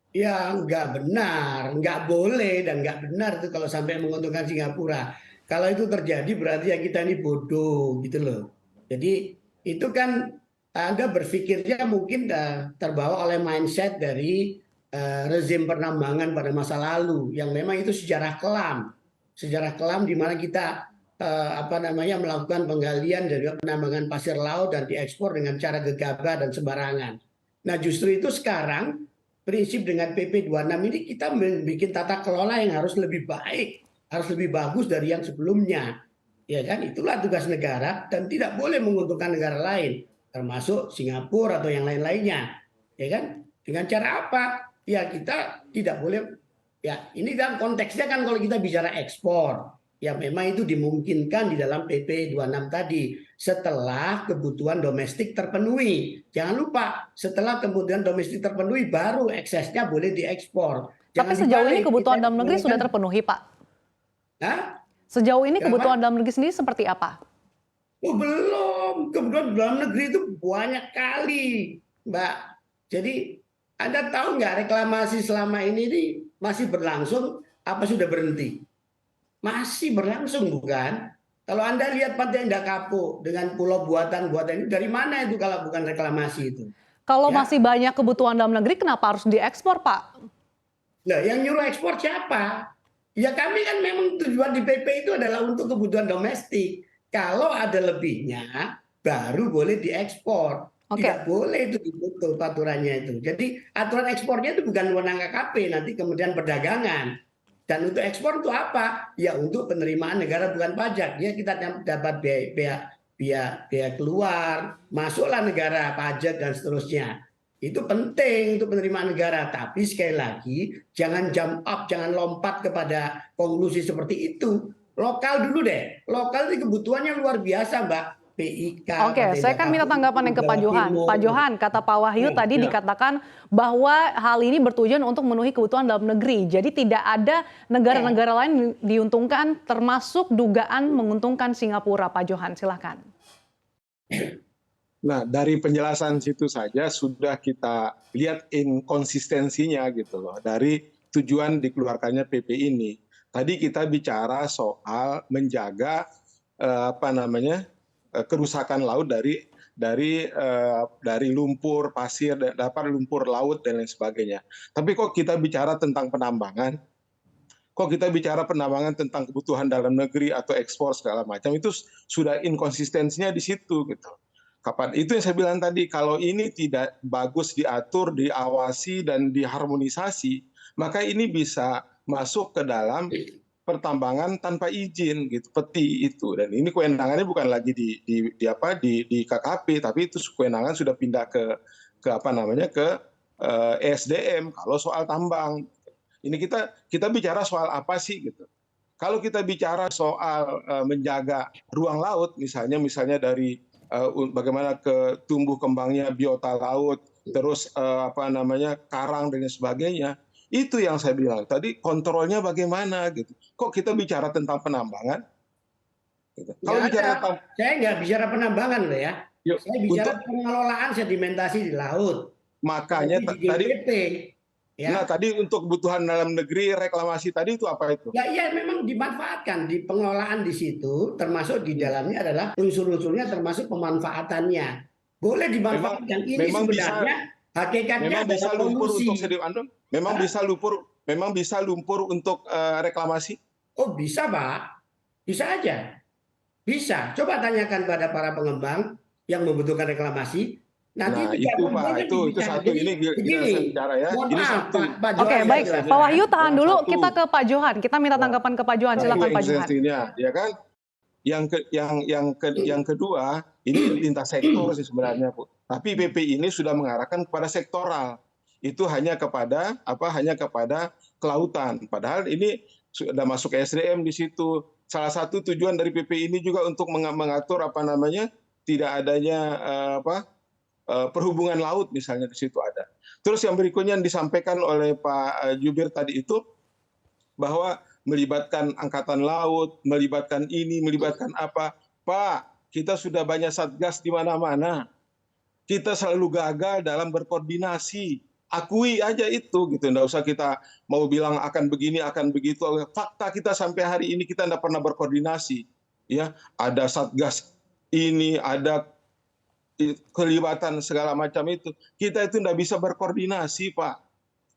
Ya, nggak benar, nggak boleh dan nggak benar itu kalau sampai menguntungkan Singapura. Kalau itu terjadi berarti ya kita ini bodoh gitu loh. Jadi itu kan Anda berpikirnya mungkin terbawa oleh mindset dari rezim penambangan pada masa lalu yang memang itu sejarah kelam di mana kita apa namanya melakukan penggalian dari penambangan pasir laut dan diekspor dengan cara gegabah dan sembarangan. Nah justru itu sekarang prinsip dengan PP 26 ini kita membuat tata kelola yang harus lebih baik, harus lebih bagus dari yang sebelumnya. Ya kan, itulah tugas negara dan tidak boleh menguntungkan negara lain, termasuk Singapura atau yang lain-lainnya. Ya kan? Dengan cara apa? Ya kita tidak boleh. Ya ini kan konteksnya kan kalau kita bicara ekspor, ya memang itu dimungkinkan di dalam PP 26 tadi setelah kebutuhan domestik terpenuhi. Jangan lupa, setelah kebutuhan domestik terpenuhi baru eksesnya boleh diekspor. Tapi Jangan sejauh ini dibalik, kebutuhan kita dalam negeri sudah diperbolehkan. terpenuhi, Pak. Hah? Sejauh ini kebutuhan Kenapa? dalam negeri sendiri seperti apa? Oh, belum. Kebetulan dalam negeri itu banyak kali, Mbak. Jadi, Anda tahu nggak reklamasi selama ini masih berlangsung apa sudah berhenti? Masih berlangsung, bukan? Kalau Anda lihat Pantai Indah Kapuk dengan pulau buatan-buatan itu dari mana itu kalau bukan reklamasi itu? Kalau masih Ya. banyak kebutuhan dalam negeri, kenapa harus diekspor, Pak? Nah, yang nyuruh ekspor siapa? Ya kami kan memang tujuan di PP itu adalah untuk kebutuhan domestik. Kalau ada lebihnya, baru boleh diekspor. Tidak Oke. boleh itu ditutup aturannya itu. Jadi aturan ekspornya itu bukan wewenang KKP, nanti kemudian perdagangan. Dan untuk ekspor itu apa? Ya untuk penerimaan negara bukan pajak. Ya kita dapat biaya keluar, masuklah negara pajak dan seterusnya. Itu penting untuk penerimaan negara. Tapi sekali lagi, jangan jump up, jangan lompat kepada konklusi seperti itu. Lokal dulu deh. Lokal itu kebutuhannya luar biasa, Mbak. PIK, Oke, Partai saya kan minta Dakap, tanggapan yang ke Pak Jawa Johan. Pak Timur. Johan, kata Pak Wahyu Ya, tadi ya. dikatakan bahwa hal ini bertujuan untuk memenuhi kebutuhan dalam negeri. Jadi tidak ada Ya. negara-negara lain diuntungkan, termasuk dugaan menguntungkan Singapura. Pak Johan, silahkan. Nah, dari penjelasan situ saja sudah kita lihat inkonsistensinya gitu loh dari tujuan dikeluarkannya PP ini. Tadi kita bicara soal menjaga apa namanya kerusakan laut dari lumpur, pasir, dapat lumpur laut dan lain sebagainya. Tapi kok kita bicara tentang penambangan, kok kita bicara penambangan tentang kebutuhan dalam negeri atau ekspor segala macam itu sudah inkonsistensinya di situ gitu. Kapan itu yang saya bilang tadi, kalau ini tidak bagus diatur, diawasi dan diharmonisasi, maka ini bisa masuk ke dalam pertambangan tanpa izin gitu, peti itu. Dan ini kewenangannya bukan lagi di KKP, tapi itu kewenangan sudah pindah ke apa namanya ke ESDM kalau soal tambang. Ini kita bicara soal apa sih gitu. Kalau kita bicara soal menjaga ruang laut, misalnya dari bagaimana tumbuh kembangnya biota laut, terus apa namanya karang dan sebagainya, itu yang saya bilang tadi kontrolnya bagaimana gitu. Kok kita bicara tentang penambangan? Gitu. Nggak Kalau ada. bicara tentang Saya nggak bicara penambangan loh ya. yuk, Saya bicara untuk pengelolaan sedimentasi di laut. makanya Seperti di tadi, GPP. nah Ya. tadi untuk kebutuhan dalam negeri reklamasi tadi itu apa itu? Ya, iya memang dimanfaatkan di pengelolaan di situ, termasuk di dalamnya adalah unsur-unsurnya termasuk pemanfaatannya. Boleh Memang dimanfaatkan. Ini memang bisa sebenarnya hakikatnya memang bisa adalah lumpur untuk polusi. sedih Anda? Memang Hah? bisa lumpur untuk reklamasi? Oh bisa Pak, bisa aja. Bisa. Coba tanyakan pada para pengembang yang membutuhkan reklamasi. Nanti Nah, itu itu Pak, contohnya itu dibicarakan. satu. Jadi Ini yang begini, saya bicara ya. mohon Ini maaf satu. Pak Oke, Johan saya baik. Pak jelaskan. Wahyu tahan Ya, dulu, satu. kita ke Pak Johan. Kita minta Ya. tanggapan ke Pak Johan. Nah, itu Silakan Pak Johan. eksistensinya, ya kan? Yang kedua, ini lintas sektor sih sebenarnya, Bu. Tapi PP ini sudah mengarahkan kepada sektoral. Itu hanya kepada kelautan. Padahal ini sudah masuk SDM di situ. Salah satu tujuan dari PP ini juga untuk mengatur apa namanya tidak adanya perhubungan laut misalnya di situ ada. Terus yang berikutnya yang disampaikan oleh Pak Jubir tadi itu bahwa melibatkan angkatan laut, melibatkan ini, melibatkan apa. Pak, kita sudah banyak satgas di mana-mana. Kita selalu gagal dalam berkoordinasi. akui aja itu gitu. Nggak usah kita mau bilang akan begini, akan begitu. Fakta kita sampai hari ini kita nggak pernah berkoordinasi. Ya, ada Satgas ini, ada kelibatan segala macam itu. Kita itu nggak bisa berkoordinasi, Pak.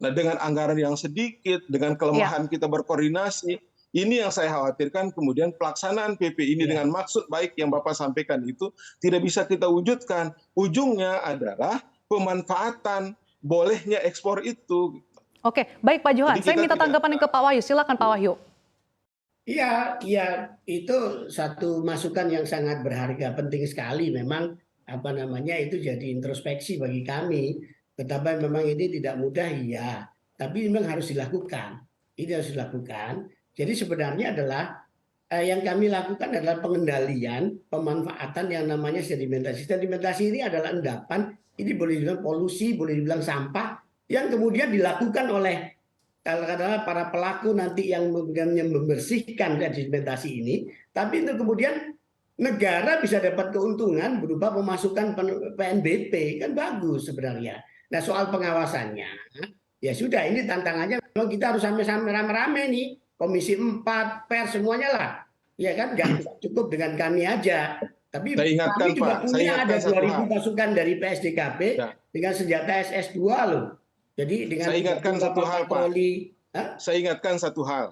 Nah, dengan anggaran yang sedikit, dengan kelemahan kita berkoordinasi, ini yang saya khawatirkan kemudian pelaksanaan PP ini dengan maksud baik yang Bapak sampaikan itu tidak bisa kita wujudkan. Ujungnya adalah pemanfaatan bolehnya ekspor itu. Oke, baik Pak Johan. Jadi Saya kita minta tidak- tanggapan ke Pak Wahyu. Silakan Pak Wahyu. Iya, iya, itu satu masukan yang sangat berharga, penting sekali. Memang apa namanya itu jadi introspeksi bagi kami. Betapa memang ini tidak mudah, iya, tapi memang harus dilakukan. Ini harus dilakukan. Jadi sebenarnya adalah yang kami lakukan adalah pengendalian pemanfaatan yang namanya sedimentasi. Sedimentasi ini adalah endapan, ini boleh dibilang polusi, boleh dibilang sampah, yang kemudian dilakukan oleh katakanlah para pelaku nanti yang kemudian membersihkan sedimentasi ini, tapi itu kemudian negara bisa dapat keuntungan berupa pemasukan PNBP, kan bagus sebenarnya. Nah, soal pengawasannya, ya sudah, ini tantangannya memang kita harus sampai-sampai rame-rame nih, Komisi 4, pers, semuanya lah. Ya kan, nggak cukup dengan kami aja. Tapi Saya ingatkan, kami juga Pak, saya punya ingatkan ada satu 2.000 hal. pasukan dari PSDKP Ya. dengan senjata SS-2 loh. Jadi dengan Saya ingatkan 30 satu kapal hal, Pak. patroli. Hah? Saya ingatkan satu hal.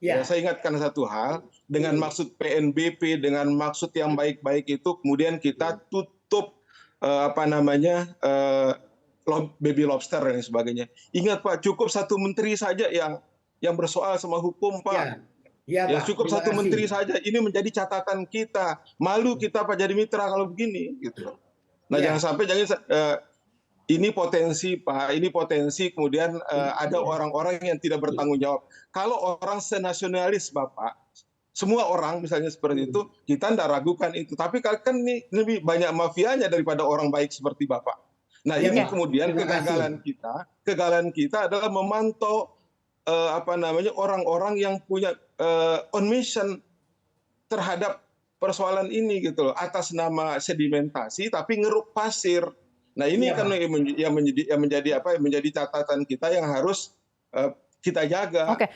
Ya. Saya ingatkan satu hal, dengan maksud PNBP, dengan maksud yang baik-baik itu, kemudian kita tutup baby lobster dan sebagainya. Ingat Pak, cukup satu menteri saja yang bersoal sama hukum, Pak. Ya, Ya, Pak. cukup Terima satu kasih. menteri saja. Ini menjadi catatan kita. Malu kita Pak jadi mitra kalau begini, gitu. Nah, Ya. jangan sampai ini potensi Pak, ini potensi kemudian ada orang-orang yang tidak bertanggung jawab. Kalau orang senasionalis Bapak, semua orang misalnya seperti itu, kita tidak ragukan itu. Tapi kan ini lebih banyak mafianya daripada orang baik seperti Bapak. Nah, Ya, ini Pak. kemudian Terima kegagalan kita adalah memantau orang-orang yang punya on mission terhadap persoalan ini gitu loh, atas nama sedimentasi tapi ngeruk pasir. Nah, ini Iya, kan Pak. yang menjadi catatan kita yang harus kita jaga. Oke.